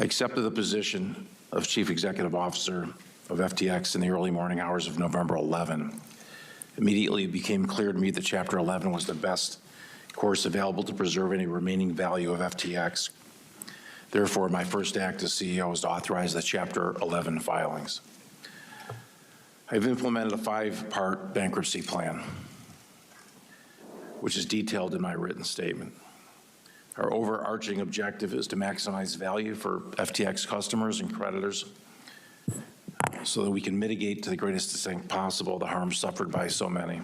I accepted the position of Chief Executive Officer of FTX in the early morning hours of November 11. Immediately, it became clear to me that Chapter 11 was the best course available to preserve any remaining value of FTX. Therefore, my first act as CEO was to authorize the Chapter 11 filings. I've implemented a 5-part bankruptcy plan, which is detailed in my written statement. Our overarching objective is to maximize value for FTX customers and creditors so that we can mitigate to the greatest extent possible the harm suffered by so many.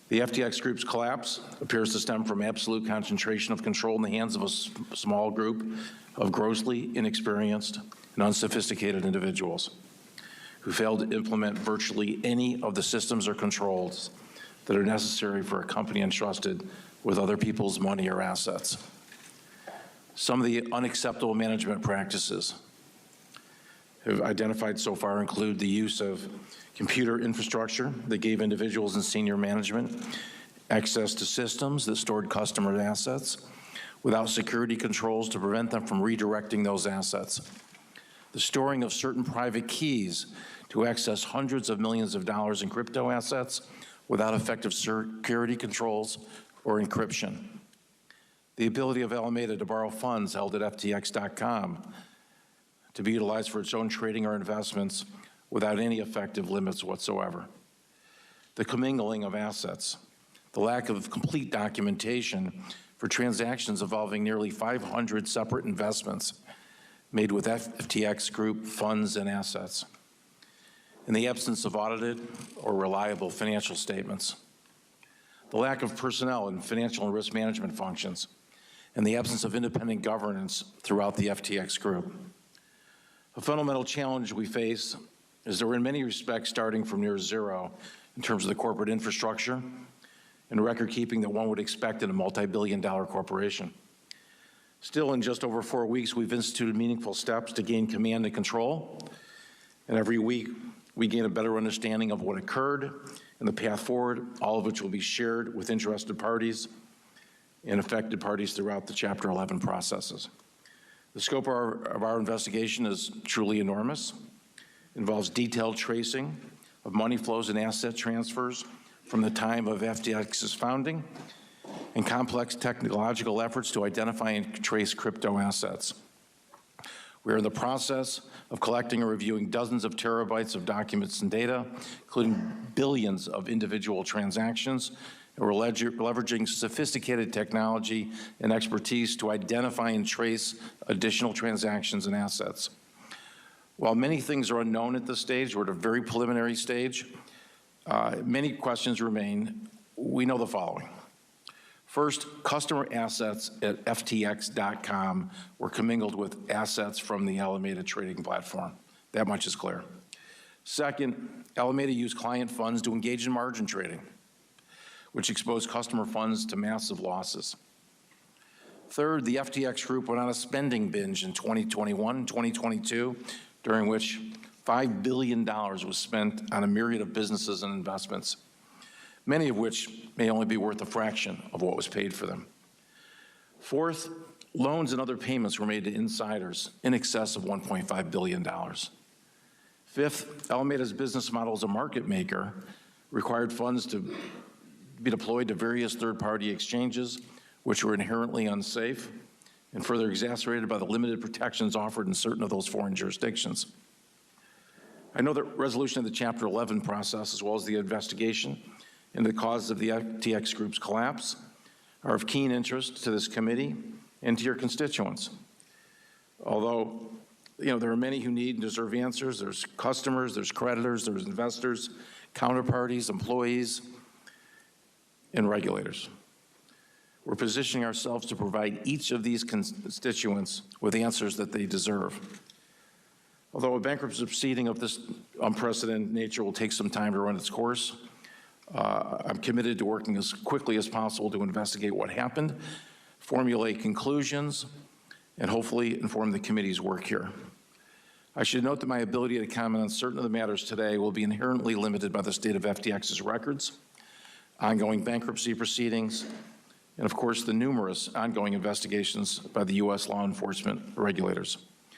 The FTX Group's collapse appears to stem from absolute concentration of control in the hands of a small group of grossly inexperienced and unsophisticated individuals who failed to implement virtually any of the systems or controls that are necessary for a company entrusted with other people's money or assets. Some of the unacceptable management practices have identified so far include the use of computer infrastructure that gave individuals in senior management access to systems that stored customer assets without security controls to prevent them from redirecting those assets. The storing of certain private keys to access hundreds of millions of dollars in crypto assets without effective security controls or encryption. The ability of Alameda to borrow funds held at FTX.com to be utilized for its own trading or investments without any effective limits whatsoever. The commingling of assets, the lack of complete documentation for transactions involving nearly 500 separate investments made with FTX Group funds and assets, in the absence of audited or reliable financial statements, the lack of personnel in financial and risk management functions, and the absence of independent governance throughout the FTX Group. A fundamental challenge we face is that we're in many respects starting from near zero in terms of the corporate infrastructure and record keeping that one would expect in a multi-billion-dollar corporation. Still, in just over 4 weeks, we've instituted meaningful steps to gain command and control, and every week we gain a better understanding of what occurred and the path forward, all of which will be shared with interested parties and affected parties throughout the Chapter 11 processes. The scope of our investigation is truly enormous. It involves detailed tracing of money flows and asset transfers from the time of FTX's founding and complex technological efforts to identify and trace crypto assets. We are in the process of collecting and reviewing dozens of terabytes of documents and data, including billions of individual transactions, and we're leveraging sophisticated technology and expertise to identify and trace additional transactions and assets. While many things are unknown at this stage, we're at a very preliminary stage, many questions remain. We know the following. First, customer assets at FTX.com were commingled with assets from the Alameda trading platform. That much is clear. Second, Alameda used client funds to engage in margin trading, which exposed customer funds to massive losses. Third, the FTX Group went on a spending binge in 2021 and 2022, during which $5 billion was spent on a myriad of businesses and investments, many of which may only be worth a fraction of what was paid for them. Fourth, loans and other payments were made to insiders in excess of $1.5 billion. Fifth, Alameda's business model as a market maker required funds to be deployed to various third-party exchanges, which were inherently unsafe and further exacerbated by the limited protections offered in certain of those foreign jurisdictions. I know that resolution of the Chapter 11 process, as well as the investigation into the causes of the FTX Group's collapse, are of keen interest to this committee and to your constituents. Although, there are many who need and deserve answers. There's customers, there's creditors, there's investors, counterparties, employees, and regulators. We're positioning ourselves to provide each of these constituents with answers that they deserve. Although a bankruptcy proceeding of this unprecedented nature will take some time to run its course, I'm committed to working as quickly as possible to investigate what happened, formulate conclusions, and hopefully inform the committee's work here. I should note that my ability to comment on certain of the matters today will be inherently limited by the state of FTX's records, ongoing bankruptcy proceedings, and of course, the numerous ongoing investigations by the U.S. law enforcement regulators.